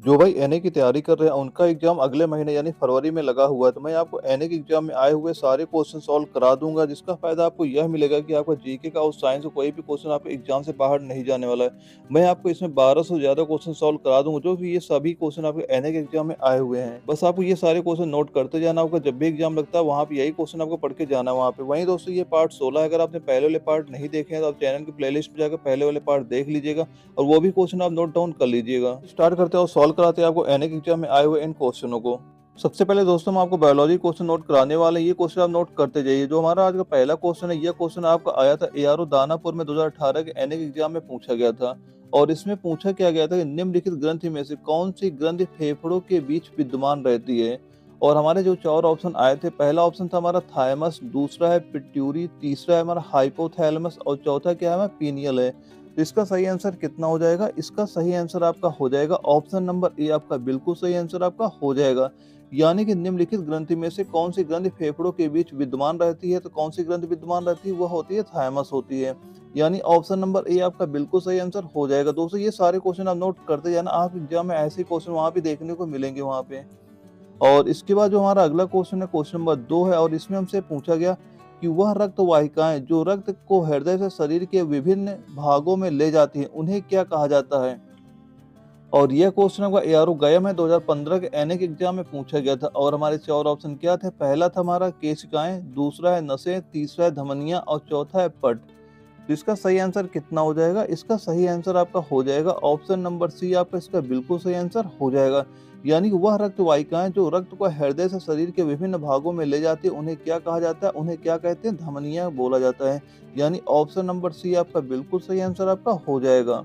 जो भाई एनए की तैयारी कर रहे हैं उनका एग्जाम अगले महीने यानी फरवरी में लगा हुआ है, तो मैं आपको एनए के एग्जाम में आए हुए सारे क्वेश्चन सॉल्व करा दूंगा, जिसका फायदा आपको यह मिलेगा कि आपका जीके का और साइंस का कोई भी क्वेश्चन आपके एग्जाम से बाहर नहीं जाने वाला है। मैं आपको इसमें 1200 से ज्यादा क्वेश्चन सॉल्व करा दूंगा, जो कि ये सभी क्वेश्चन आपके एनए के एग्जाम में आए हुए हैं। बस आपको ये सारे क्वेश्चन नोट करते जाना होगा, जब भी एग्जाम लगता है वहाँ पे यही क्वेश्चन आपको पढ़ के जाना है वहाँ पे। वहीं दोस्तों ये पार्ट 16 है, अगर आपने पहले वाले पार्ट नहीं देखे हैं तो आप चैनल की प्लेलिस्ट में जाकर पहले वाले पार्ट देख लीजिएगा और वो भी क्वेश्चन आप नोट डाउन कर लीजिएगा। स्टार्ट करते हैं और सॉल्व कराते हैं आपको एनए के एग्जाम में आए हुए इन क्वेश्चनों को। सबसे पहले दोस्तों हम आपको बायोलॉजी क्वेश्चन नोट कराने वाले हैं, ये क्वेश्चन आप नोट करते जाइए। जो हमारा आज का पहला क्वेश्चन है, यह क्वेश्चन आपका आया था एआरओ दानापुर में 2018 के एनए के एग्जाम में पूछा गया था। और इसमें पूछा क्या गया था कि निम्नलिखित ग्रंथि में से कौन सी ग्रंथि फेफड़ों के बीच विद्यमान रहती है। और हमारे जो चार ऑप्शन आए थे, पहला ऑप्शन था हमारा थायमस, दूसरा है पिट्यूरी, तीसरा है हमारा हाइपोथैलेमस और चौथा क्या है हमारा पीनियल है। तो इसका सही आंसर कितना हो जाएगा? इसका सही आंसर आपका हो जाएगा ऑप्शन नंबर ए, आपका बिल्कुल सही आंसर आपका हो जाएगा। यानी कि निम्नलिखित ग्रंथि में से कौन सी ग्रंथि फेफड़ों के बीच विद्यमान रहती है, तो कौन सी ग्रंथि विद्यमान रहती है? वह होती है थायमस होती है। यानी ऑप्शन नंबर ए आपका बिल्कुल सही आंसर हो जाएगा। दोस्तों ये सारे क्वेश्चन आप नोट करते जाना, आप एग्जाम में ऐसे क्वेश्चन वहां भी देखने को मिलेंगे वहां पे। और इसके बाद जो हमारा अगला क्वेश्चन है, क्वेश्चन नंबर 2 है, और इसमें हमसे पूछा गया कि वह रक्त वाहिकाएं जो रक्त को हृदय से शरीर के विभिन्न भागों में ले जाती हैं, उन्हें क्या कहा जाता है? और यह क्वेश्चन आपका एआरओ गया में 2015 के एनए के एग्जाम में पूछा गया था। और हमारे चार ऑप्शन क्या थे? पहला था हमारा केशिकाएं, दूसरा है नसें, तीसरा है धमनियां और चौथा है पट। तो इसका सही आंसर कितना हो जाएगा? इसका सही आंसर आपका हो जाएगा ऑप्शन नंबर सी, आपका इसका बिल्कुल सही आंसर हो जाएगा। यानी कि वह रक्त वाहिकाएं जो रक्त को हृदय से शरीर के विभिन्न भागों में ले जाती है, उन्हें क्या कहा जाता है? उन्हें क्या कहते हैं? धमनियां बोला जाता है। यानी ऑप्शन नंबर सी आपका बिल्कुल सही आंसर आपका हो जाएगा।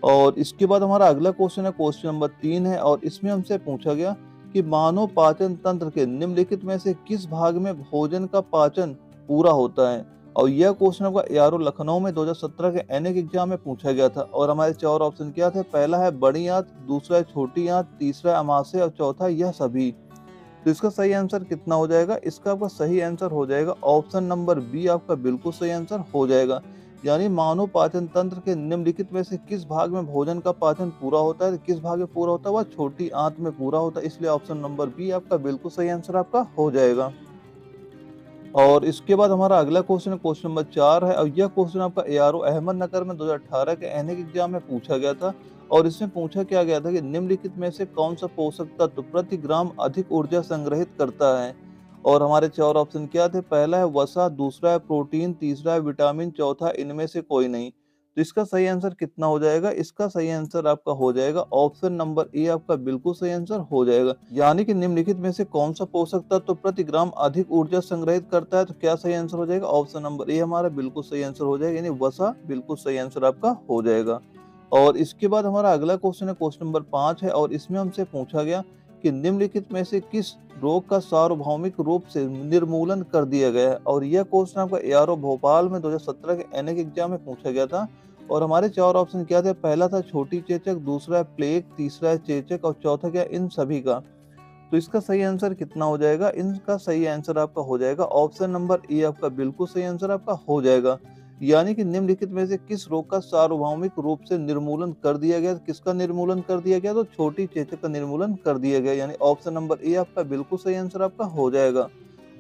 और इसके बाद हमारा अगला क्वेश्चन है, क्वेश्चन नंबर 3 है, और इसमें हमसे पूछा गया कि मानव पाचन तंत्र के निम्नलिखित में से किस भाग में भोजन का पाचन पूरा होता है? और यह क्वेश्चन आपका एआरओ लखनऊ में 2017 के एनए के एग्जाम में पूछा गया था। और हमारे चार ऑप्शन क्या थे? पहला है बड़ी आंत, दूसरा है छोटी आंत, तीसरा है अमाशय और चौथा यह सभी। तो इसका सही आंसर कितना हो जाएगा? इसका आपका सही आंसर हो जाएगा ऑप्शन नंबर बी, आपका बिल्कुल सही आंसर हो जाएगा। यानी मानव पाचन तंत्र के निम्नलिखित में से किस भाग में भोजन का पाचन पूरा होता है? किस भाग में पूरा होता है? वह छोटी आंत में पूरा होता है, इसलिए ऑप्शन नंबर बी आपका बिल्कुल सही आंसर आपका हो जाएगा। और इसके बाद हमारा अगला क्वेश्चन है, क्वेश्चन नंबर 4 है, और यह क्वेश्चन आपका एआरओ अहमदनगर में 2018 के एनए के एग्जाम में पूछा गया था। और इसमें पूछा क्या गया था कि निम्नलिखित में से कौन सा पोषक तत्व प्रति ग्राम अधिक ऊर्जा संग्रहित करता है? और हमारे चार ऑप्शन क्या थे? पहला है वसा, दूसरा है प्रोटीन, तीसरा है विटामिन, चौथा इनमें से कोई नहीं। तो इसका सही आंसर कितना हो जाएगा? इसका सही आंसर आपका हो जाएगा ऑप्शन नंबर ए, आपका बिल्कुल सही आंसर हो जाएगा। यानी कि निम्नलिखित में से कौन सा पोषक तत्व प्रति ग्राम अधिक ऊर्जा संग्रहित करता है? तो क्या सही आंसर हो जाएगा? ऑप्शन नंबर ए हमारा बिल्कुल सही आंसर हो जाएगा, यानी वसा बिल्कुल सही आंसर आपका हो जाएगा। और इसके बाद हमारा अगला क्वेश्चन है, क्वेश्चन नंबर 5 है, और इसमें हमसे पूछा गया कि निम्नलिखित में से किस रोग का सार्वभौमिक रूप से निर्मूलन कर दिया गया है? और यह क्वेश्चन आपका एआरओ भोपाल में 2017 के एनए के एग्जाम में पूछा गया था। और हमारे चार ऑप्शन क्या थे? पहला था छोटी चेचक, दूसरा है प्लेग, तीसरा है चेचक और चौथा क्या? इन सभी का। तो इसका सही आंसर कितना हो जाएगा? इनका सही आंसर आपका हो जाएगा ऑप्शन नंबर ए, आपका बिल्कुल सही आंसर आपका हो जाएगा। यानी कि निम्नलिखित में से किस रोग का सार्वभौमिक रूप से निर्मूलन कर दिया गया? किसका निर्मूलन कर दिया गया? तो छोटी चेचक का निर्मूलन कर दिया गया, यानी ऑप्शन नंबर ए आपका बिल्कुल सही आंसर आपका हो जाएगा।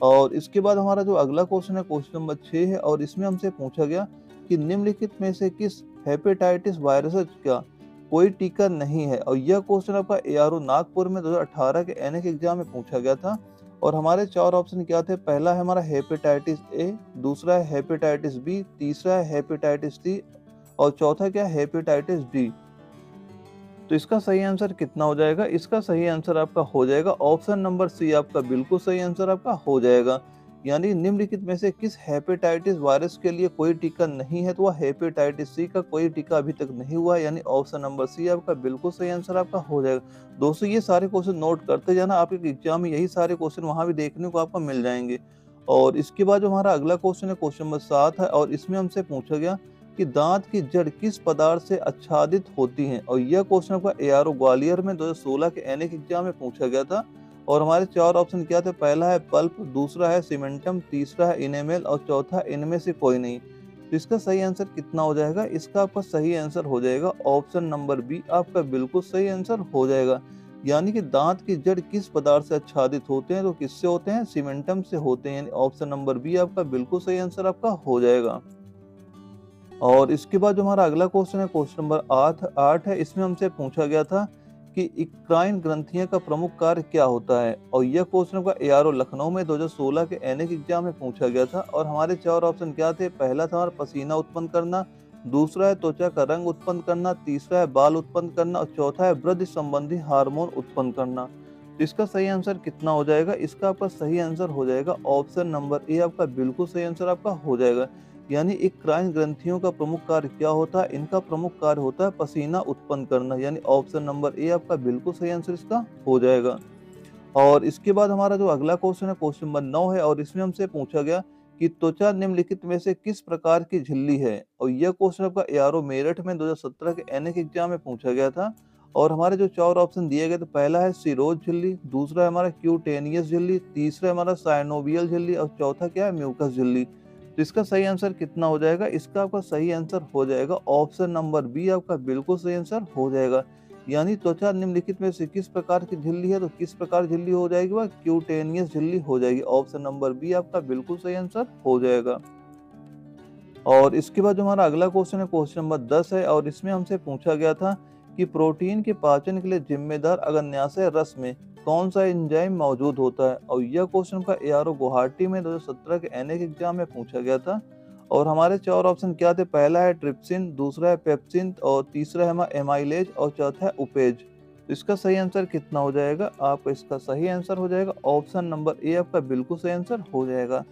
और इसके बाद हमारा जो अगला क्वेश्चन है, क्वेश्चन नंबर 6 है, और इसमें हमसे पूछा गया कि निम्नलिखित में से किस हेपेटाइटिस वायरस का कोई टीका नहीं है? और यह क्वेश्चन आपका एआरओ नागपुर में 2018 के एनए के एग्जाम में पूछा गया था। और हमारे चार ऑप्शन क्या थे? पहला है हमारा हेपेटाइटिस ए, दूसरा है हेपेटाइटिस बी, तीसरा है हेपेटाइटिस सी और चौथा क्या? Hepatitis D. तो इसका सही आंसर कितना हो जाएगा? इसका सही आंसर आपका हो जाएगा ऑप्शन नंबर सी, आपका बिल्कुल सही आंसर आपका हो जाएगा। यानी निम्नलिखित में से किस हेपेटाइटिस वायरस के लिए कोई टीका नहीं है? तो वह हेपेटाइटिस सी का कोई टीका अभी तक नहीं हुआ है, यानी ऑप्शन नंबर सी आपका बिल्कुल सही आंसर आपका हो जाएगा। दोस्तों ये सारे क्वेश्चन नोट करते जाना, आपके एग्जाम में यही सारे क्वेश्चन वहां भी देखने को आपको मिल जाएंगे। और इसके बाद जो हमारा अगला क्वेश्चन है, क्वेश्चन नंबर 7 है, और इसमें हमसे पूछा गया कि दांत की जड़ किस पदार्थ से आच्छादित होती हैं? और यह क्वेश्चन आपका एआरओ ग्वालियर में 2016 के एनए के एग्जाम में पूछा गया था। और हमारे चार ऑप्शन क्या थे? पहला है पल्प, दूसरा है सीमेंटम, तीसरा है इनेमेल और चौथा इनमें से कोई नहीं। तो इसका सही आंसर कितना हो जाएगा? इसका आपका सही आंसर हो जाएगा ऑप्शन नंबर बी, आपका बिल्कुल सही आंसर हो जाएगा। यानी कि दांत की जड़ किस पदार्थ से आच्छादित होते हैं? तो किससे होते हैं? सीमेंटम से होते हैं। यानी ऑप्शन नंबर बी आपका बिल्कुल सही आंसर आपका हो जाएगा। और इसके बाद जो हमारा अगला क्वेश्चन है, क्वेश्चन नंबर 8 है। इसमें हमसे पूछा गया था कि इक्राइन ग्रंथियां का प्रमुख कार्य क्या होता है? और यह क्वेश्चन का एआरओ लखनऊ में 2016 के एनएक एग्जाम में पूछा गया था। और हमारे 4 ऑप्शन क्या थे? पहला था हमारा पसीना उत्पन्न करना, दूसरा है त्वचा का रंग उत्पन्न करना, तीसरा है बाल उत्पन्न करना और चौथा है वृद्धि संबंधी हार्मोन उत्पन्न करना। तो इसका सही आंसर कितना हो जाएगा? इसका आपका सही आंसर हो जाएगा ऑप्शन नंबर ए, आपका बिल्कुल सही आंसर आपका हो जाएगा। यानी इक्राइन ग्रंथियों का प्रमुख कार्य क्या होता है? इनका प्रमुख कार्य होता है पसीना उत्पन्न करना। यानी ऑप्शन नंबर ए आपका बिल्कुल सही आंसर इसका हो जाएगा। और इसके बाद हमारा जो अगला क्वेश्चन है, क्वेश्चन नंबर 9 है। और इसमें हमसे पूछा गया कि त्वचा निम्नलिखित में से किस प्रकार की झिल्ली है? और यह क्वेश्चन आपका एआरओ मेरठ में 2017 के एनएक एग्जाम में पूछा गया था। और हमारे जो 4 ऑप्शन दिए गए, तो पहला है सिरोज झिल्ली, दूसरा है हमारा क्यूटेनियस झिल्ली, तीसरा है हमारा साइनोवियल झिल्ली और चौथा क्या है? म्यूकस झिल्ली। तो इसका सही आंसर कितना हो जाएगा? इसका आपका सही आंसर हो जाएगा ऑप्शन नंबर बी, आपका बिल्कुल सही आंसर हो जाएगा। यानी त्वचा निम्नलिखित में से किस प्रकार की झिल्ली है? तो किस प्रकार झिल्ली हो जाएगी? वह क्यूटेनियस झिल्ली हो जाएगी। ऑप्शन नंबर बी आपका बिल्कुल सही आंसर हो जाएगा। और इसके बाद जो हमारा अगला क्वेश्चन है, क्वेश्चन नंबर 10 है। और इसमें हमसे पूछा गया था कि प्रोटीन के पाचन के लिए जिम्मेदार अग्न्याशय रस में कौन सा एंजाइम मौजूद होता है? और यह क्वेश्चन का एआरओ गुवाहाटी में 2017 के एनएक एग्जाम में पूछा गया था। और हमारे 4 ऑप्शन क्या थे? पहला है ट्रिप्सिन, दूसरा है पेप्सिन और तीसरा है हमारा एमाइलेज और चौथा है उपेज। तो इसका सही आंसर कितना हो जाएगा? आपका इसका सही आंसर हो जाएगा ऑप्शन नंबर ए, आपका बिल्कुल सही आंसर हो जाएगा।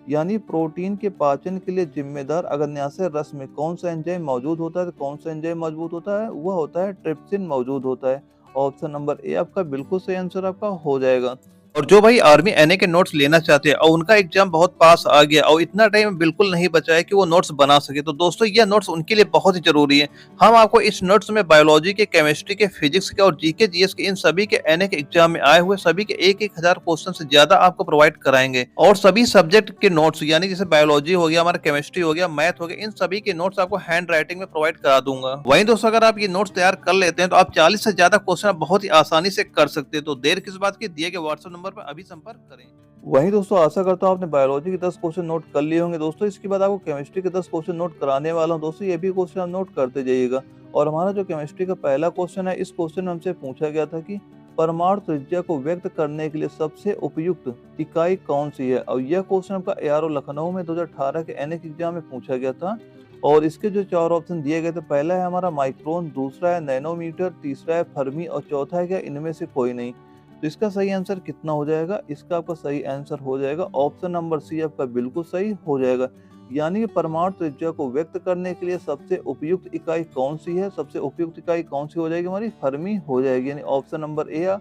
यानी प्रोटीन के पाचन के लिए जिम्मेदार अग्न्याशय रस में कौन सा एंजाइम मौजूद होता है? तो कौन सा एंजाइम मौजूद होता है? वह होता है ट्रिप्सिन मौजूद होता है। ऑप्शन नंबर ए आपका बिल्कुल सही आंसर आपका हो जाएगा। और जो भाई आर्मी एनए के नोट्स लेना चाहते हैं और उनका एग्जाम बहुत पास आ गया और इतना टाइम बिल्कुल नहीं बचा है कि वो नोट्स बना सके, तो दोस्तों यह नोट्स उनके लिए बहुत ही जरूरी है। हम आपको इस नोट्स में बायोलॉजी के, केमिस्ट्री के, फिजिक्स के और जीके जीएस के इन सभी के एनए के एग्जाम में आए हुए सभी के 1,000 क्वेश्चन से ज्यादा आपको प्रोवाइड कराएंगे। और सभी सब्जेक्ट के नोट्स, यानी जैसे बायोलॉजी हो गया, हमारा केमिस्ट्री हो गया, मैथ हो गया, इन सभी के नोट्स आपको हैंड राइटिंग में प्रोवाइड करा दूंगा। वहीं दोस्तों अगर आप ये नोट्स तैयार कर लेते हैं तो आप 40 से ज्यादा क्वेश्चन बहुत ही आसानी से कर सकते हैं। तो देर किस बात की, दिए गए व्हाट्सएप नंबर पर अभी संपर्क करें। वहीं दोस्तों आशा करता हूँ आपने बायोलॉजी के 10 क्वेश्चन नोट कर लिए होंगे दोस्तों। इसके बाद आपको केमिस्ट्री के 10 क्वेश्चन नोट कराने वाला हूँ दोस्तों, ये भी क्वेश्चन आप नोट करते जाइएगा। और हमारा जो केमिस्ट्री का पहला क्वेश्चन है, इस क्वेश्चन में हमसे पूछा गया था कि परमाणु त्रिज्या को व्यक्त करने के लिए सबसे उपयुक्त इकाई कौन सी है? और यह क्वेश्चन आपका एआरओ लखनऊ में 2018 के एनएक एग्जाम में पूछा गया था। और इसके जो 4 ऑप्शन दिए गए थे, पहला है हमारा माइक्रोन, दूसरा है नैनोमीटर, तीसरा है फर्मी और चौथा है क्या? इनमें से कोई नहीं। तो इसका सही आंसर कितना हो जाएगा? इसका आपका सही आंसर हो जाएगा ऑप्शन नंबर सी, आपका बिल्कुल सही हो जाएगा। यानी कि परमाणु त्रिज्या को व्यक्त करने के लिए सबसे उपयुक्त इकाई कौन सी है? सबसे उपयुक्त इकाई कौन सी हो जाएगी? हमारी फर्मी हो जाएगी। यानी ऑप्शन नंबर ए या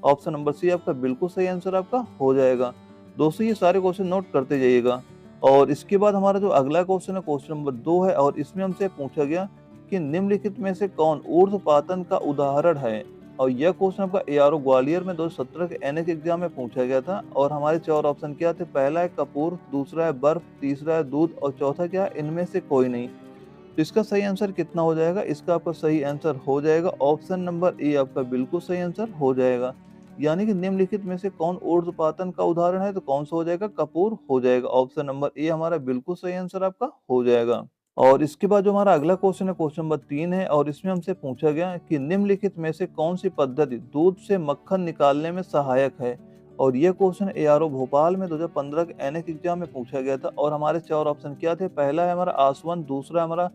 ऑप्शन नंबर सी आपका बिल्कुल सही आंसर आपका हो जाएगा। दोस्तों ये सारे क्वेश्चन नोट करते जाइएगा। और इसके बाद हमारा जो अगला क्वेश्चन है, क्वेश्चन नंबर 2 है। और इसमें हमसे पूछा गया कि निम्नलिखित में से कौन ऊर्ध्वपातन का उदाहरण है? और यह क्वेश्चन आपका एआरओ ग्वालियर में 2017 के एनएक एग्जाम में पूछा गया था। और हमारे 4 ऑप्शन क्या थे? पहला है कपूर, दूसरा है बर्फ, तीसरा है दूध और चौथा क्या है? इनमें से कोई नहीं। तो इसका सही आंसर कितना हो जाएगा? इसका आपका सही आंसर हो जाएगा ऑप्शन नंबर ए, आपका बिल्कुल सही आंसर हो जाएगा। यानी कि निम्नलिखित में से कौन ऊर्ध्वपातन का उदाहरण है? तो कौन सा हो जाएगा? कपूर हो जाएगा। ऑप्शन नंबर ए हमारा बिल्कुल सही आंसर आपका हो जाएगा। और इसके बाद जो हमारा अगला क्वेश्चन है, क्वेश्चन नंबर 3 है। और इसमें हमसे पूछा गया कि निम्नलिखित में से कौन सी पद्धति दूध से मक्खन निकालने में सहायक है? और यह क्वेश्चन एआरओ भोपाल में 2015 के एनएक एग्जाम में पूछा गया था। और हमारे 4 ऑप्शन क्या थे? पहला है हमारा आसवन, दूसरा है हमारा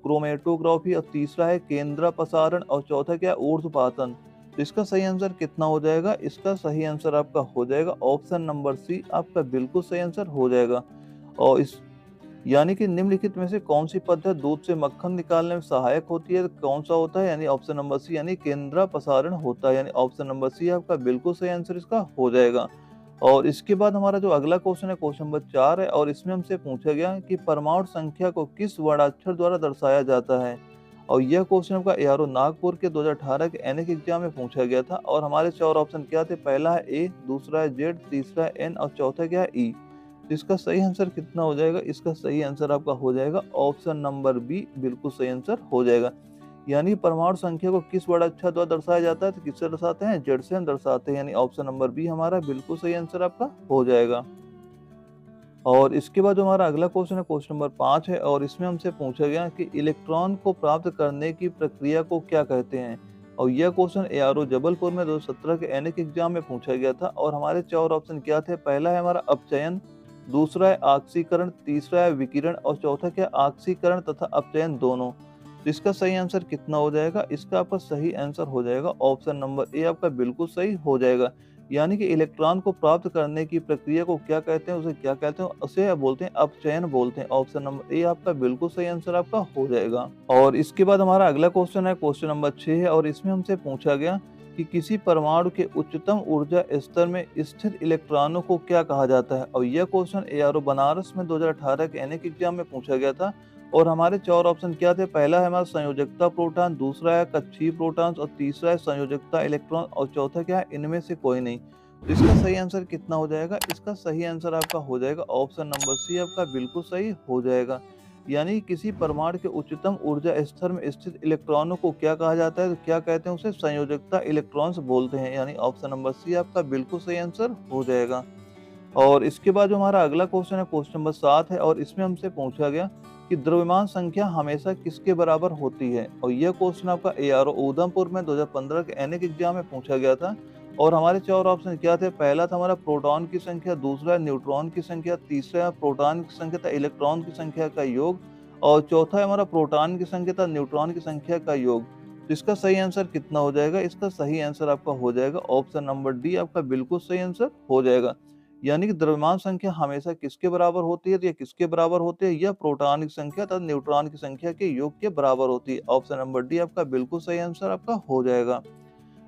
क्रोमेटोग्राफी और तीसरा है केंद्रापसारण और चौथा क्या है? ऊर्ध्वपातन। तो इसका सही आंसर कितना हो जाएगा? इसका सही आंसर आपका हो जाएगा ऑप्शन नंबर सी, आपका बिल्कुल सही आंसर हो जाएगा। और इस यानी कि निम्नलिखित में से कौन सी पद्धति दूध से मक्खन निकालने में सहायक होती है? तो कौन सा होता है? यानी ऑप्शन नंबर सी, यानी केंद्रापसारण होता है। यानी ऑप्शन नंबर सी आपका बिल्कुल सही आंसर इसका हो जाएगा। और इसके बाद हमारा जो अगला क्वेश्चन है, क्वेश्चन नंबर 4 है। और इसमें हमसे पूछा गया कि परमाणु संख्या को किस वर्णाक्षर द्वारा दर्शाया जाता है? और यह क्वेश्चन आपका एआरओ नागपुर के 2018 के एनएक एग्जाम में पूछा गया था। और हमारे 4 ऑप्शन क्या थे? पहला है ए, दूसरा है जेड, तीसरा है एन और चौथा क्या है ई। तो इसका सही आंसर कितना हो जाएगा? इसका सही आंसर आपका हो जाएगा ऑप्शन नंबर बी, बिल्कुल सही आंसर हो जाएगा। यानी परमाणु संख्या को किस वर्ड अक्षर द्वारा दर्शाया जाता है? तो किससे दर्शाते हैं? जेड से हम दर्शाते हैं, यानी ऑप्शन नंबर बी हमारा बिल्कुल सही आंसर आपका हो जाएगा। और इसके बाद जो हमारा अगला क्वेश्चन है, क्वेश्चन नंबर 5 है, और इसमें हमसे पूछा गया कि इलेक्ट्रॉन को प्राप्त करने की प्रक्रिया को क्या कहते हैं? और यह क्वेश्चन एआरओ जबलपुर में 2017 के एनएक एग्जाम में पूछा गया था, और हमारे 4 ऑप्शन क्या थे? पहला है हमारा अपचयन, दूसरा है ऑक्सीकरण, तीसरा है विकिरण, और चौथा क्या? ऑक्सीकरण तथा अपचयन दोनों। तो इसका सही आंसर कितना हो जाएगा? इसका आपका सही आंसर हो जाएगा ऑप्शन नंबर ए आपका बिल्कुल सही हो जाएगा। यानी कि इलेक्ट्रॉन को प्राप्त करने की प्रक्रिया को क्या कहते हैं? उसे क्या कहते हैं? उसे बोलते हैं अपचयन बोलते हैं। ऑप्शन नंबर ए आपका बिल्कुल सही आंसर आपका हो जाएगा। और इसके बाद हमारा अगला क्वेश्चन है, क्वेश्चन नंबर 6 है, और इसमें हमसे पूछा गया कि किसी परमाणु के उच्चतम ऊर्जा स्तर में स्थित इलेक्ट्रॉनों को क्या कहा जाता है? और यह क्वेश्चन एआरओ बनारस में 2018 के एनएक एग्जाम में पूछा गया था, और हमारे 4 ऑप्शन क्या थे? पहला है हमारा संयोजकता प्रोटॉन, दूसरा है कक्षीय प्रोटॉन, और तीसरा है संयोजकता इलेक्ट्रॉन, और चौथा क्या है? इनमें से कोई नहीं। तो इसका सही आंसर कितना हो जाएगा? इसका सही आंसर आपका हो जाएगा ऑप्शन नंबर सी आपका बिल्कुल सही हो जाएगा। यानी किसी परमाणु के उच्चतम ऊर्जा स्तर में स्थित इलेक्ट्रॉनों को क्या कहा जाता है? तो क्या कहते हैं? उसे संयोजकता इलेक्ट्रॉन्स बोलते हैं, यानी ऑप्शन नंबर सी आपका बिल्कुल सही आंसर हो जाएगा। और इसके बाद जो हमारा अगला क्वेश्चन है, क्वेश्चन नंबर 7 है, और इसमें हमसे पूछा गया कि द्रव्यमान संख्या हमेशा किसके बराबर होती है? और यह क्वेश्चन आपका एआरओ उधमपुर में 2015 के एनएक एग्जाम में पूछा गया था, और हमारे 4 ऑप्शन क्या थे? पहला था हमारा प्रोटॉन की संख्या, दूसरा है न्यूट्रॉन की संख्या, तीसरा है प्रोटॉन की संख्या था इलेक्ट्रॉन की संख्या का योग, और चौथा है हमारा प्रोटॉन की संख्या था न्यूट्रॉन की संख्या का योग। तो इसका सही आंसर कितना हो जाएगा? इसका सही आंसर आपका हो जाएगा ऑप्शन नंबर डी आपका बिल्कुल सही आंसर हो जाएगा। यानी कि द्रव्यमान संख्या हमेशा किसके बराबर होती है? तो ये किसके बराबर होती है? यह प्रोटॉन की संख्या तथा न्यूट्रॉन की संख्या के योग के बराबर होती है। ऑप्शन नंबर डी आपका बिल्कुल सही आंसर आपका हो जाएगा।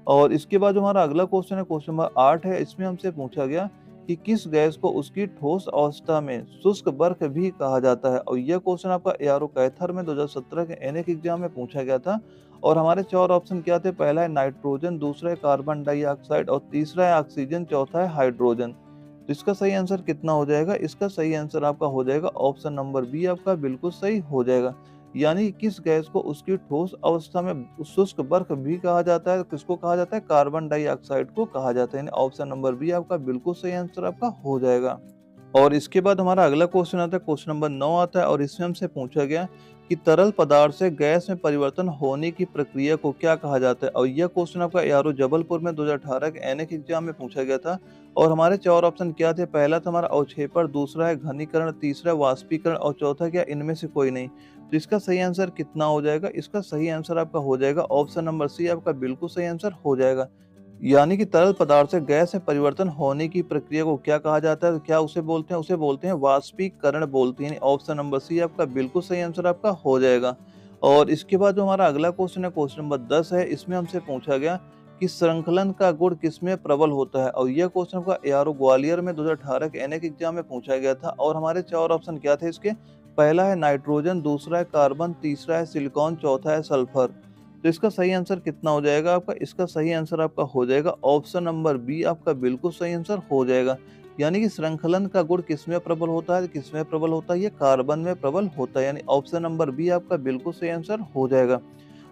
और इसके बाद जो हमारा अगला क्वेश्चन है, क्वेश्चन नंबर 8 है, इसमें हमसे पूछा गया कि किस गैस को उसकी ठोस अवस्था में शुष्क बर्फ भी कहा जाता है? और यह क्वेश्चन आपका एआरओ कैथर में 2017 के एनएक एग्जाम में पूछा गया था, और हमारे 4 ऑप्शन क्या थे? पहला है नाइट्रोजन, दूसरा है कार्बन डाइऑक्साइड, और तीसरा है ऑक्सीजन, चौथा है हाइड्रोजन। तो इसका सही आंसर कितना हो जाएगा? इसका सही आंसर आपका हो जाएगा ऑप्शन नंबर बी आपका बिल्कुल सही हो जाएगा। यानी किस गैस को उसकी ठोस अवस्था में शुष्क बर्फ भी कहा जाता है? किसको कहा जाता है? कार्बन डाइऑक्साइड को कहा जाता है, यानी ऑप्शन नंबर बी आपका बिल्कुल सही आंसर आपका हो जाएगा। और इसके बाद हमारा अगला क्वेश्चन आता है, क्वेश्चन नंबर 9 आता है, और इसमें हमसे पूछा गया कि तरल पदार्थ से गैस में परिवर्तन होने की प्रक्रिया को क्या कहा जाता है? और यह क्वेश्चन आपका एआरओ जबलपुर में 2018 के एनएक एग्जाम में पूछा गया था, और हमारे 4 ऑप्शन क्या थे? पहला था हमारा अवक्षेपण, दूसरा है घनीकरण, तीसरा वाष्पीकरण, और चौथा क्या? इनमें से कोई नहीं। तो इसका सही आंसर कितना हो जाएगा? इसका सही आंसर आपका हो जाएगा ऑप्शन नंबर सी आपका बिल्कुल सही आंसर हो जाएगा। यानी कि तरल पदार्थ से गैस में परिवर्तन होने की प्रक्रिया को क्या कहा जाता है? तो क्या उसे बोलते हैं? उसे बोलते हैं वाष्पीकरण बोलते हैं, यानी ऑप्शन नंबर सी आपका बिल्कुल सही आंसर आपका हो जाएगा। और इसके बाद जो हमारा अगला क्वेश्चन है, क्वेश्चन नंबर 10 है, इसमें हमसे पूछा गया कि श्रृंखलन का गुण किसमें प्रबल होता है? और यह क्वेश्चन आपका एआरओ ग्वालियर में 2018 के एनएक एग्जाम में पूछा गया था, और हमारे 4 ऑप्शन क्या थे इसके? पहला है नाइट्रोजन, दूसरा है कार्बन, तीसरा है सिलिकॉन, चौथा है सल्फर। तो इसका सही आंसर कितना हो जाएगा आपका? इसका सही आंसर आपका हो जाएगा ऑप्शन नंबर बी आपका बिल्कुल सही आंसर हो जाएगा। यानी कि श्रृंखलन का गुण किसमें प्रबल होता है? किसमें प्रबल होता है? ये कार्बन में प्रबल होता है, यानी ऑप्शन नंबर बी आपका बिल्कुल सही आंसर हो जाएगा।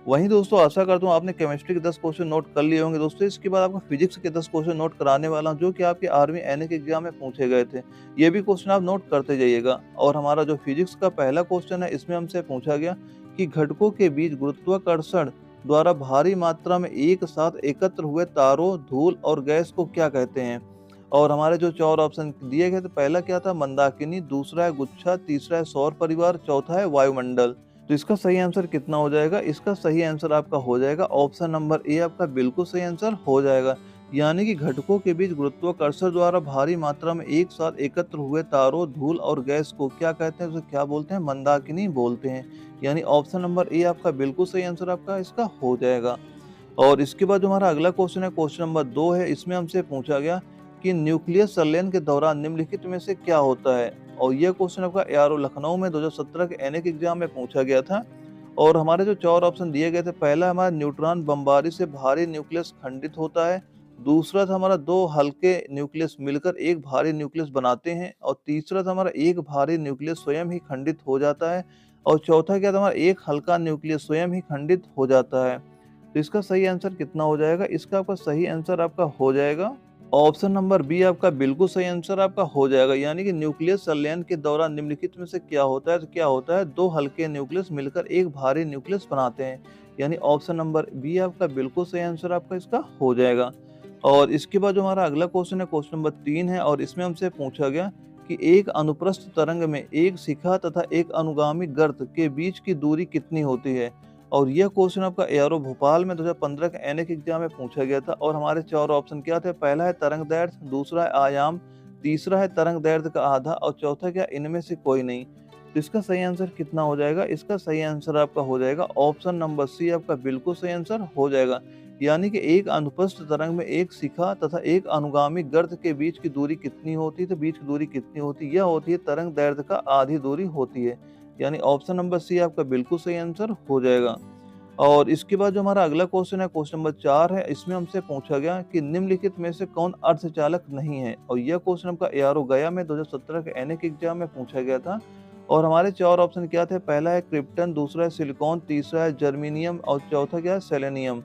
वहीं दोस्तों आशा करता हूँ आपने केमिस्ट्री के 10 क्वेश्चन नोट कर लिए होंगे दोस्तों। इसके बाद आपको फिजिक्स के 10 क्वेश्चन नोट कराने वाला हूँ, जो कि आपके आर्मी एनएक एग्जाम में पूछे गए थे। ये भी क्वेश्चन आप नोट करते जाइएगा। और हमारा जो फिजिक्स का पहला क्वेश्चन है, इसमें हमसे पूछा गया कि घटकों के बीच गुरुत्वाकर्षण द्वारा भारी मात्रा में एक साथ एकत्र हुए तारों, धूल और गैस को क्या कहते हैं? और हमारे जो 4 ऑप्शन दिए गए थे, पहला क्या था? मंदाकिनी, दूसरा है गुच्छा, तीसरा है सौर परिवार, चौथा है वायुमंडल। तो इसका सही आंसर कितना हो जाएगा? इसका सही आंसर आपका हो जाएगा ऑप्शन नंबर ए आपका बिल्कुल सही आंसर हो जाएगा। यानी कि घटकों के बीच गुरुत्वाकर्षण द्वारा भारी मात्रा में एक साथ एकत्र हुए तारों, धूल और गैस को क्या कहते हैं? उसे क्या बोलते हैं? मंदाकिनी बोलते हैं। यानी ऑप्शन नंबर ए आपका बिल्कुल सही आंसर आपका इसका हो जाएगा। और इसके बाद जो हमारा अगला क्वेश्चन है, क्वेश्चन नंबर 2 है, इसमें हमसे पूछा गया कि न्यूक्लियस संलयन के दौरान निम्नलिखित में से क्या होता है? और यह क्वेश्चन आपका एआरओ लखनऊ में 2017 के एनएक एग्जाम में पूछा गया था, और हमारे जो 4 ऑप्शन दिए गए थे, पहला हमारा न्यूट्रॉन बमबारी से भारी न्यूक्लियस खंडित होता है, दूसरा था हमारा 2 हल्के न्यूक्लियस मिलकर एक भारी न्यूक्लियस बनाते हैं और तीसरा था हमारा एक भारी न्यूक्लियस स्वयं ही खंडित हो जाता है और चौथा क्या था हमारा एक हल्का न्यूक्लियस स्वयं ही खंडित हो जाता है। तो इसका सही आंसर कितना हो जाएगा? इसका आपका सही आंसर आपका हो जाएगा ऑप्शन नंबर बी आपका बिल्कुल सही आंसर आपका हो जाएगा। यानी कि न्यूक्लियस संलयन के दौरान निम्नलिखित में से क्या होता है? तो क्या होता है 2 हल्के न्यूक्लियस मिलकर एक भारी न्यूक्लियस बनाते हैं। यानी ऑप्शन नंबर बी आपका बिल्कुल सही आंसर आपका इसका हो जाएगा। और इसके बाद जो हमारा अगला क्वेश्चन है क्वेश्चन नंबर 3 है और इसमें हमसे पूछा गया कि एक अनुप्रस्थ तरंग में एक शिखा तथा एक अनुगामी गर्त के बीच की दूरी कितनी होती है? और यह क्वेश्चन आपका एआरओ भोपाल में 2015 के एनएक एग्जाम में पूछा गया था और हमारे 4 ऑप्शन क्या थे? पहला है तरंग दैर्ध्य, दूसरा है आयाम, तीसरा है तरंग दैर्ध्य का आधा और चौथा क्या इनमें से कोई नहीं। तो इसका सही आंसर कितना हो जाएगा? इसका सही आंसर आपका हो जाएगा ऑप्शन नंबर सी आपका बिल्कुल सही आंसर हो जाएगा। यानी कि एक अनुप्रस्थ तरंग में एक शिखा तथा एक अनुगामी गर्त के बीच की दूरी कितनी होती है? तो बीच की दूरी कितनी होती है? यह होती है तरंग दैर्ध्य का आधी दूरी होती है। यानी ऑप्शन नंबर सी आपका बिल्कुल सही आंसर हो जाएगा। और इसके बाद जो हमारा अगला क्वेश्चन है क्वेश्चन नंबर 4 है, इसमें हमसे पूछा गया कि निम्नलिखित में से कौन अर्धचालक नहीं है? और यह क्वेश्चन आपका एआरओ गया में 2017 के एनएक एग्जाम में पूछा गया था और हमारे 4 ऑप्शन क्या थे? पहला है क्रिप्टन, दूसरा है सिलिकॉन, तीसरा है जर्मेनियम और चौथा क्या है? सेलेनियम।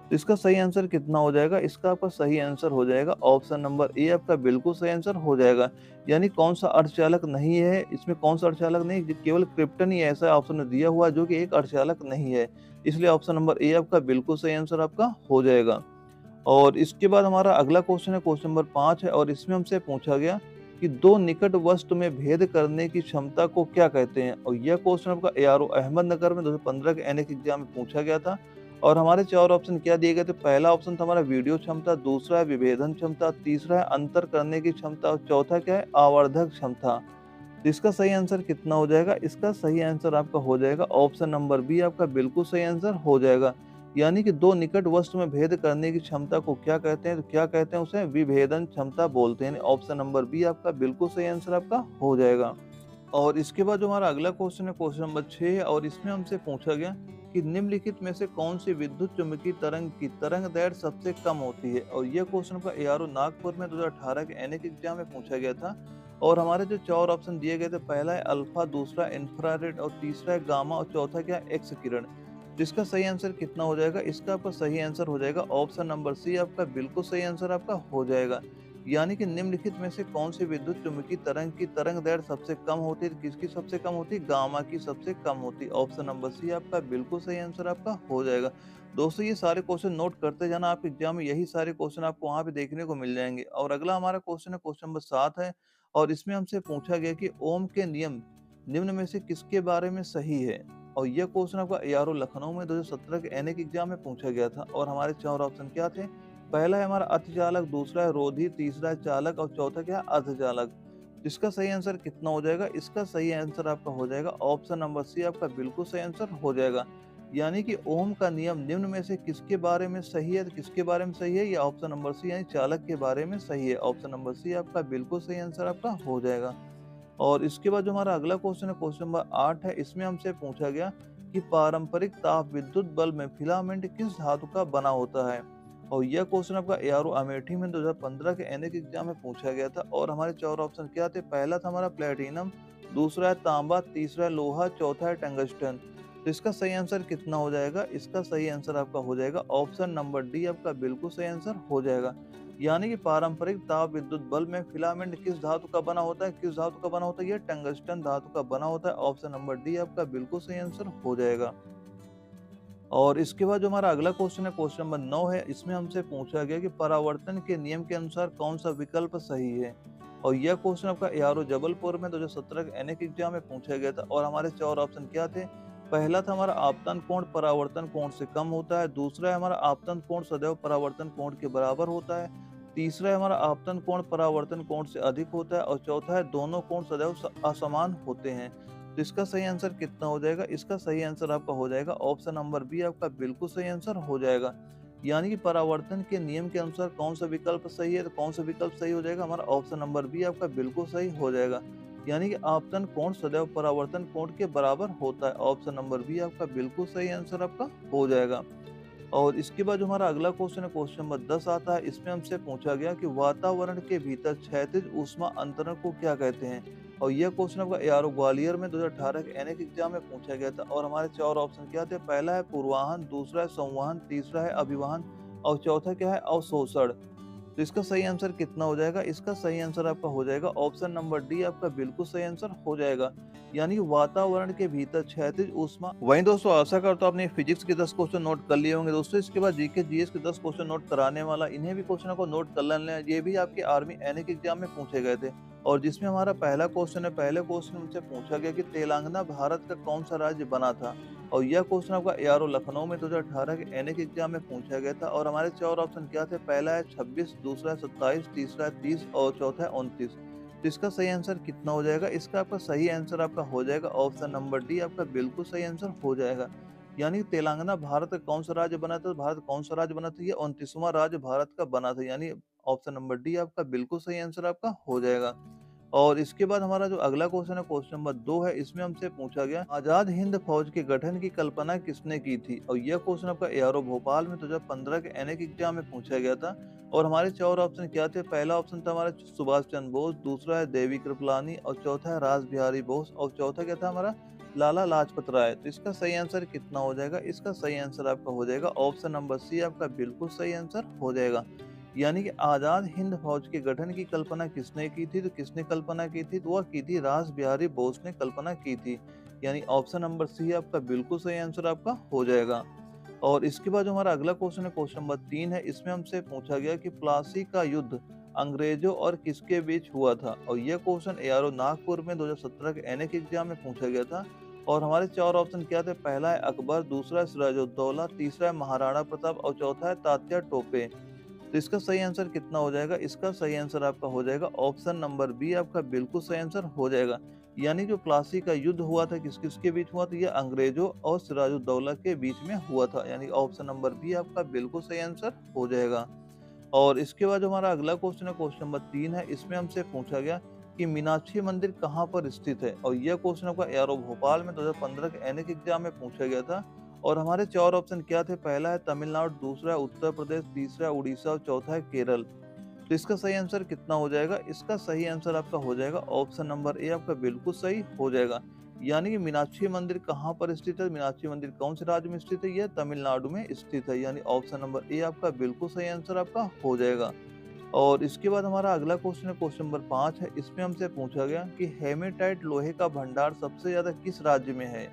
तो इसका सही आंसर कितना हो जाएगा? इसका आपका सही आंसर हो जाएगा ऑप्शन नंबर ए आपका बिल्कुल सही आंसर हो जाएगा। यानी कौन सा अर्धचालक नहीं है, इसमें कौन सा अर्धचालक नहीं, केवल क्रिप्टन ही ऐसा ऑप्शन में दिया हुआ है जो कि एक अर्धचालक नहीं है। इसलिए ऑप्शन नंबर ए आपका बिल्कुल सही आंसर आपका हो जाएगा। और इसके बाद हमारा अगला क्वेश्चन है क्वेश्चन नंबर 5 है और इसमें हमसे पूछा गया कि 2 निकट वस्तु में भेद करने की क्षमता को क्या कहते हैं? और यह क्वेश्चन आपका एआरओ अहमदनगर में 2015 के एनएक एग्जाम में पूछा गया था और हमारे 4 ऑप्शन क्या दिए गए थे? पहला ऑप्शन था हमारा वीडियो क्षमता, दूसरा है विभेदन क्षमता, तीसरा है अंतर करने की क्षमता और चौथा क्या है? आवर्धक क्षमता। तो इसका सही आंसर कितना हो जाएगा? इसका सही आंसर आपका हो जाएगा ऑप्शन नंबर बी आपका बिल्कुल सही आंसर हो जाएगा। यानी कि 2 निकट वस्तु में भेद करने की क्षमता को क्या कहते हैं? तो क्या कहते हैं उसे? विभेदन क्षमता बोलते हैं। ऑप्शन नंबर बी आपका बिल्कुल सही आंसर आपका हो जाएगा। और इसके बाद जो हमारा अगला क्वेश्चन है क्वेश्चन नंबर 6 है और इसमें हमसे पूछा गया कि निम्नलिखित में से कौन सी विद्युत चुम्बकीय तरंग की तरंग दैर्ध्य सबसे कम होती है? और यह क्वेश्चन का एआरओ नागपुर में 2018 के एनएक एग्जाम में पूछा गया था और हमारे जो 4 ऑप्शन दिए गए थे, पहला है अल्फा, दूसरा इंफ्रारेड और तीसरा है गामा और चौथा क्या है? एक्स किरण। तो इसका सही आंसर कितना हो जाएगा? इसका आपका सही आंसर हो जाएगा ऑप्शन नंबर सी आपका बिल्कुल सही आंसर आपका हो जाएगा। यानी कि निम्नलिखित में से कौन सी विद्युत चुम्बकीय तरंग की तरंग दैर्ध्य सबसे कम होती है? किसकी सबसे कम होती है? गामा की सबसे कम होती है। ऑप्शन नंबर सी आपका बिल्कुल सही आंसर आपका हो जाएगा। दोस्तों ये सारे क्वेश्चन नोट करते जाना, आपके एग्जाम में यही सारे क्वेश्चन आपको वहां पे देखने को मिल जाएंगे। और अगला हमारा क्वेश्चन है क्वेश्चन नंबर 7 है और इसमें हमसे पूछा गया कि ओम के नियम निम्न में से किसके बारे में सही है? और यह क्वेश्चन आपका एआरओ लखनऊ में 2017 के एनएक एग्जाम में पूछा गया था और हमारे 4 ऑप्शन क्या थे? पहला है हमारा अतिचालक, दूसरा है रोधी, तीसरा है चालक और चौथा क्या है? अर्धचालक। इसका सही आंसर कितना हो जाएगा? इसका सही आंसर आपका हो जाएगा ऑप्शन नंबर सी आपका बिल्कुल सही आंसर हो जाएगा। यानी कि ओम का नियम निम्न में से किसके बारे में सही है? तो किसके बारे में सही है? ये ऑप्शन नंबर सी यानी चालक के बारे में सही है। ऑप्शन नंबर सी आपका बिल्कुल सही आंसर आपका हो जाएगा। और इसके बाद जो हमारा अगला क्वेश्चन है क्वेश्चन नंबर 8 है, इसमें हमसे पूछा गया कि पारंपरिक ताप विद्युत बल्ब में फिलामेंट किस धातु का बना होता है? और यह क्वेश्चन आपका एआरओ अमेठी में 2015 के एनएक एग्जाम में पूछा गया था और हमारे 4 ऑप्शन क्या थे? पहला था हमारा प्लेटिनम, दूसरा है तांबा, तीसरा है लोहा, चौथा है टंगस्टन। तो इसका सही आंसर कितना हो जाएगा? इसका सही आंसर आपका हो जाएगा ऑप्शन नंबर डी आपका बिल्कुल सही आंसर हो जाएगा। यानी कि पारंपरिक ताप विद्युत बल्ब में फिलामेंट किस धातु का बना होता है? किस धातु का बना होता है? ये टंगस्टन धातु का बना होता है। ऑप्शन नंबर डी आपका बिल्कुल सही आंसर हो जाएगा। और इसके बाद जो हमारा अगला क्वेश्चन है क्वेश्चन नंबर 9 है, इसमें हमसे पूछा गया कि परावर्तन के नियम के अनुसार कौन सा विकल्प सही है? और यह क्वेश्चन आपका एआरओ जबलपुर में 2017 के एनएक एग्जाम में पूछा गया था और हमारे 4 ऑप्शन क्या थे? पहला था हमारा आपतन कोण परावर्तन कोण से कम होता है, दूसरा है हमारा आपतन कोण सदैव परावर्तन कोण के बराबर होता है, तीसरा है हमारा आपतन कोण परावर्तन कोण से अधिक होता है और चौथा है दोनों कोण सदैव असमान होते हैं। तो इसका सही आंसर कितना हो जाएगा? इसका सही आंसर आपका हो जाएगा ऑप्शन नंबर बी आपका बिल्कुल सही आंसर हो जाएगा। यानी कि परावर्तन के नियम के अनुसार कौन सा विकल्प सही है? तो कौन सा विकल्प सही हो जाएगा? हमारा ऑप्शन नंबर बी आपका बिल्कुल सही हो जाएगा। यानी कि आपतन कोण सदैव परावर्तन कोण के बराबर होता है। ऑप्शन नंबर बी आपका बिल्कुल सही आंसर आपका हो जाएगा। और इसके बाद जो हमारा अगला क्वेश्चन है, क्वेश्चन नंबर 10 आता है। इसमें हमसे पूछा गया कि वातावरण के भीतर क्षैतिज ऊष्मा अंतरण को क्या कहते हैं? और यह क्वेश्चन आपका एआरओ ग्वालियर में 2018 के एनएक एग्जाम में पूछा गया था। और हमारे 4 ऑप्शन क्या थे? पहला है पूर्वाहन, दूसरा है संवहन, तीसरा है अभिवहन और चौथा क्या है? अवशोषण। तो इसका सही आंसर कितना हो जाएगा? इसका सही आंसर आपका हो जाएगा ऑप्शन नंबर डी, आपका बिल्कुल सही आंसर हो जाएगा। यानी वातावरण के भीतर क्षैतिज ऊष्मा। वहीं दोस्तों आशा करता हूं आपने फिजिक्स के 10 क्वेश्चन नोट कर लिए होंगे दोस्तों। इसके बाद जीके जीएस के 10 क्वेश्चन नोट कराने वाला, इन्हें भी क्वेश्चनों को नोट कर लेना। ये भी आपके आर्मी एनए के एग्जाम में पूछे गए थे। और जिसमें हमारा पहला क्वेश्चन है, पहले क्वेश्चन हमसे पूछा गया कि तेलंगाना भारत का कौन सा राज्य बना था? और यह क्वेश्चन आपका एआरओ लखनऊ में 2018 के एनए के एग्जाम में पूछा गया था। और हमारे 4 ऑप्शन क्या थे? पहला है 26, दूसरा है 27, तीसरा है 30 और चौथा है 29। तो इसका सही आंसर कितना हो जाएगा? इसका आपका सही आंसर आपका हो जाएगा ऑप्शन नंबर डी, आपका बिल्कुल सही आंसर हो जाएगा। यानी तेलंगाना भारत का कौन सा राज्य बना था? भारत कौन सा राज्य बना था? ये 29वां राज्य भारत का बना था। यानी ऑप्शन नंबर डी आपका बिल्कुल सही आंसर आपका हो जाएगा। और इसके बाद हमारा जो अगला क्वेश्चन है, क्वेश्चन नंबर 2 है। इसमें हमसे पूछा गया आजाद हिंद फौज के गठन की कल्पना किसने की थी? और यह क्वेश्चन आपका एआरओ भोपाल में 2015 के एनए के एग्जाम में पूछा गया था। और हमारे 4 ऑप्शन क्या थे? पहला ऑप्शन था हमारा सुभाष चंद्र बोस, दूसरा है देवी कृपलानी और चौथा है रास बिहारी बोस और चौथा क्या था हमारा? लाला लाजपत राय। तो इसका सही आंसर कितना हो जाएगा? इसका सही आंसर आपका हो जाएगा ऑप्शन नंबर सी, आपका बिल्कुल सही आंसर हो जाएगा। यानी कि आजाद हिंद फौज के गठन की कल्पना किसने की थी? तो किसने कल्पना की थी? तो वह की थी रास बिहारी बोस ने कल्पना की थी। यानी ऑप्शन नंबर सी आपका बिल्कुल सही आंसर आपका हो जाएगा। और इसके बाद जो हमारा अगला क्वेश्चन है, क्वेश्चन नंबर 3 है। इसमें हमसे पूछा गया कि प्लासी का युद्ध अंग्रेजों और किसके बीच हुआ था? और यह क्वेश्चन एआरओ नागपुर में 2017 के एनए के एग्जाम में पूछा गया था। और हमारे 4 ऑप्शन क्या थे? पहला है अकबर, दूसरा है सिराजुद्दौला, तीसरा है महाराणा प्रताप और चौथा है तात्या टोपे। तो इसका सही आंसर कितना हो जाएगा? इसका सही आंसर आपका हो जाएगा ऑप्शन नंबर बी, आपका बिल्कुल सही आंसर हो जाएगा। यानी जो प्लासी का युद्ध हुआ था किस किसके बीच हुआ था? ये अंग्रेजों और सिराजुद्दौला के बीच में हुआ था। यानी ऑप्शन नंबर बी आपका बिल्कुल सही आंसर हो जाएगा। और इसके बाद जो हमारा अगला क्वेश्चन है, क्वेश्चन नंबर 3 है। इसमें हमसे पूछा गया कि मीनाक्षी मंदिर कहाँ पर स्थित है? और यह क्वेश्चन आपका एआरओ भोपाल में 2015 के एनए के एग्जाम में पूछा गया था। और हमारे 4 ऑप्शन क्या थे? पहला है तमिलनाडु, दूसरा है उत्तर प्रदेश, तीसरा है उड़ीसा और चौथा है केरल। तो इसका सही आंसर कितना हो जाएगा? इसका सही आंसर आपका हो जाएगा ऑप्शन नंबर ए, आपका बिल्कुल सही हो जाएगा। यानी कि मीनाक्षी मंदिर कहाँ पर स्थित है? मीनाक्षी मंदिर कौन से राज्य में स्थित है? यह तमिलनाडु में स्थित है। यानी ऑप्शन नंबर ए आपका बिल्कुल सही आंसर आपका हो जाएगा। और इसके बाद हमारा अगला क्वेश्चन है, क्वेश्चन नंबर 5 है। इसमें हमसे पूछा गया कि हेमेटाइट लोहे का भंडार सबसे ज्यादा किस राज्य में है?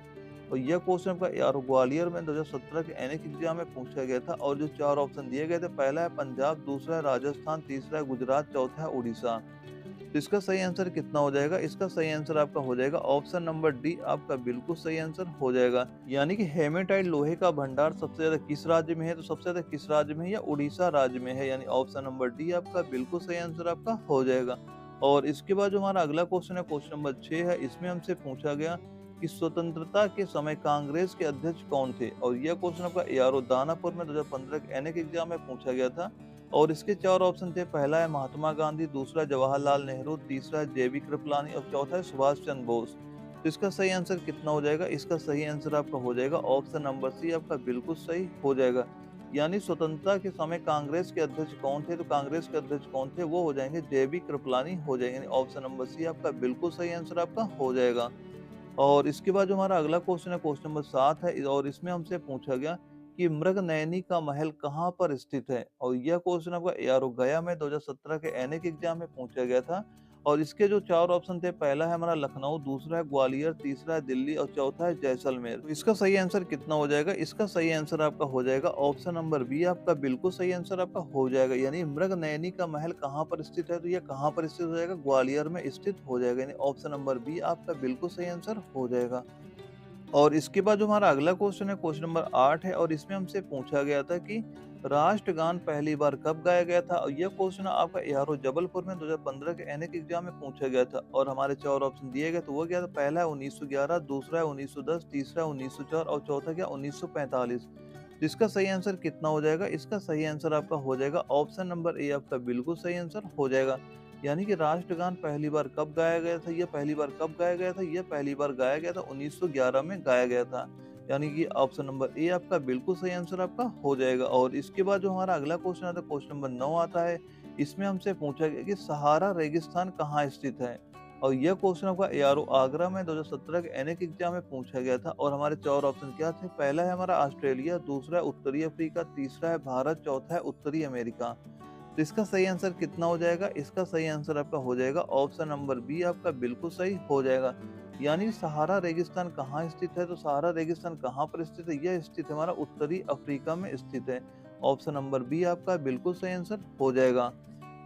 और यह क्वेश्चन आपका यार ग्वालियर में 2017 के एनए के एग्जाम में पूछा गया था। और जो 4 ऑप्शन दिए गए थे, पहला है पंजाब, दूसरा है राजस्थान, तीसरा है गुजरात, चौथा है उड़ीसा। तो इसका सही आंसर कितना हो जाएगा? इसका सही आंसर आपका हो जाएगा ऑप्शन नंबर डी, आपका बिल्कुल सही आंसर हो जाएगा। यानी कि हेमेटाइट लोहे का भंडार सबसे ज्यादा किस राज्य में है? तो सबसे ज्यादा किस राज्य में है? या उड़ीसा राज्य में है। यानी ऑप्शन नंबर डी आपका बिल्कुल सही आंसर आपका हो जाएगा। और इसके बाद जो हमारा अगला क्वेश्चन है, क्वेश्चन नंबर 6 है। इसमें हमसे पूछा गया कि स्वतंत्रता के समय कांग्रेस के अध्यक्ष कौन थे? और यह क्वेश्चन आपका एआरओ दानापुर में 2015 के एनए के एग्जाम में पूछा गया था। और इसके 4 ऑप्शन थे, पहला है महात्मा गांधी, दूसरा जवाहरलाल नेहरू, तीसरा है जेबी कृपलानी और चौथा है सुभाष चंद्र बोस। तो इसका सही आंसर कितना हो जाएगा? इसका सही आंसर आपका हो जाएगा ऑप्शन नंबर सी, आपका बिल्कुल सही हो जाएगा। यानी स्वतंत्रता के समय कांग्रेस के अध्यक्ष कौन थे? तो कांग्रेस के अध्यक्ष कौन थे? वो हो जाएंगे जेबी कृपलानी हो जाएंगे। ऑप्शन नंबर सी आपका बिल्कुल सही आंसर आपका हो जाएगा। और इसके बाद जो हमारा अगला क्वेश्चन है, क्वेश्चन नंबर 7 है। और इसमें हमसे पूछा गया कि मृगनयनी का महल कहाँ पर स्थित है? और यह क्वेश्चन आपका एआरओ गया में 2017 के एनए के एग्जाम में पूछा गया था। और इसके जो 4 ऑप्शन थे, पहला है हमारा लखनऊ, दूसरा है ग्वालियर, तीसरा है दिल्ली और चौथा है जैसलमेर। तो इसका सही आंसर कितना हो जाएगा? इसका सही आंसर आपका हो जाएगा ऑप्शन नंबर बी, आपका बिल्कुल सही आंसर आपका हो जाएगा। यानी मृगनयनी का महल कहाँ पर स्थित है? तो यह कहाँ पर स्थित हो जाएगा? ग्वालियर में स्थित हो जाएगा। यानी ऑप्शन नंबर बी आपका बिल्कुल सही आंसर हो जाएगा। और इसके बाद जो हमारा अगला क्वेश्चन है, क्वेश्चन नंबर 8 है। और इसमें हमसे पूछा गया था कि राष्ट्रगान पहली बार कब गाया गया था? और यह क्वेश्चन आपका एआरओ जबलपुर में 2015 के एनए के एग्जाम में पूछा गया था। और हमारे 4 ऑप्शन दिए गए, तो वो क्या था? पहला है 1911, दूसरा है 1910, तीसरा है 1904 और चौथा क्या? 1945। तो इसका सही आंसर कितना हो जाएगा? इसका सही आंसर आपका हो जाएगा ऑप्शन नंबर ए, आपका बिल्कुल सही आंसर हो जाएगा। यानी कि राष्ट्रगान पहली बार कब गाया गया था? ये पहली बार कब गाया गया था? ये पहली बार गाया गया था 1911 में गाया गया था। यानी कि ऑप्शन नंबर ए आपका बिल्कुल सही आंसर आपका हो जाएगा। और इसके बाद जो हमारा अगला क्वेश्चन आता है, क्वेश्चन नंबर 9 आता है। इसमें हमसे पूछा गया कि सहारा रेगिस्तान कहाँ स्थित है? और यह क्वेश्चन आपका एआरओ आगरा में 2017 के एनएक एग्जाम में पूछा गया था। और हमारे 4 ऑप्शन क्या थे? पहला है हमारा ऑस्ट्रेलिया, दूसरा है उत्तरी अफ्रीका, तीसरा है भारत, चौथा है उत्तरी अमेरिका। तो इसका सही आंसर कितना हो जाएगा? इसका सही आंसर आपका हो जाएगा ऑप्शन नंबर बी आपका बिल्कुल सही हो जाएगा। यानी सहारा रेगिस्तान कहाँ स्थित है? तो सहारा रेगिस्तान कहाँ पर स्थित है? यह स्थित है हमारा उत्तरी अफ्रीका में स्थित है। ऑप्शन नंबर बी आपका बिल्कुल सही आंसर हो जाएगा।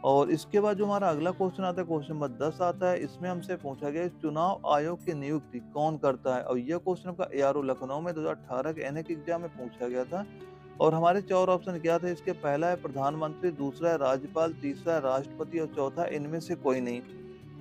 और इसके बाद जो हमारा अगला क्वेश्चन आता है, क्वेश्चन नंबर 10 आता है। इसमें हमसे पूछा गया है चुनाव आयोग की नियुक्ति कौन करता है? और यह क्वेश्चन आपका एआरओ लखनऊ में 2018 के एनएक एग्जाम में पूछा गया था। और हमारे 4 ऑप्शन क्या थे इसके? पहला है प्रधानमंत्री, दूसरा है राज्यपाल, तीसरा है राष्ट्रपति और चौथा है इनमें से कोई नहीं।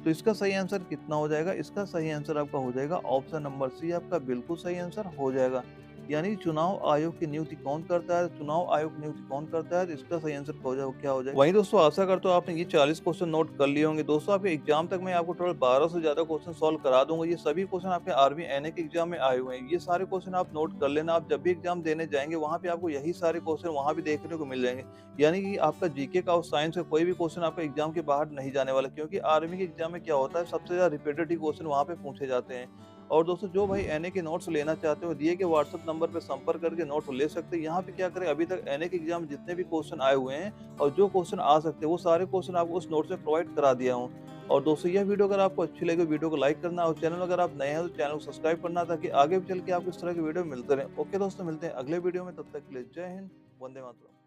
तो इसका सही आंसर कितना हो जाएगा? इसका सही आंसर आपका हो जाएगा ऑप्शन नंबर सी आपका बिल्कुल सही आंसर हो जाएगा। यानी चुनाव आयोग की नियुक्ति कौन करता है? चुनाव आयोग की नियुक्ति कौन करता है? तो इसका सही आंसर हो जाए क्या हो जाएगा? वहीं दोस्तों आशा करता हूँ आपने ये 40 क्वेश्चन नोट कर लिए होंगे। दोस्तों आपके एग्जाम तक मैं आपको टोटल 12 से ज्यादा क्वेश्चन सॉल्व करा दूंगा। ये सभी क्वेश्चन आपके आर्मी एनए के एग्जाम में आए हुए हैं। ये सारे क्वेश्चन आप नोट कर लेना। आप जब भी एग्जाम देने जाएंगे वहां पे आपको यही सारे क्वेश्चन वहां भी देखने को मिल जाएंगे। यानी कि आपका जीके का और साइंस का कोई भी क्वेश्चन आपका एग्जाम के बाहर नहीं जाने वाला, क्योंकि आर्मी के एग्जाम में क्या होता है सबसे ज्यादा रिपीटेटिव क्वेश्चन वहां पे पूछे जाते हैं। और दोस्तों जो भाई एनए के नोट्स लेना चाहते हो दिए के व्हाट्सएप नंबर पे संपर्क करके नोट्स ले सकते हैं। यहाँ पे क्या करें, अभी तक एनए के एग्जाम जितने भी क्वेश्चन आए हुए हैं और जो क्वेश्चन आ सकते हैं वो सारे क्वेश्चन आपको उस नोट्स में प्रोवाइड करा दिया हूँ। और दोस्तों यह वीडियो अगर आपको अच्छी लगे वीडियो को लाइक करना, और चैनल अगर आप नए हैं तो चैनल को सब्सक्राइब करना, ताकि आगे भी चल के आपको इस तरह के वीडियो मिलते रहे। ओके दोस्तों, मिलते हैं अगले वीडियो में, तब तक के लिए जय हिंद, वंदे मातरम।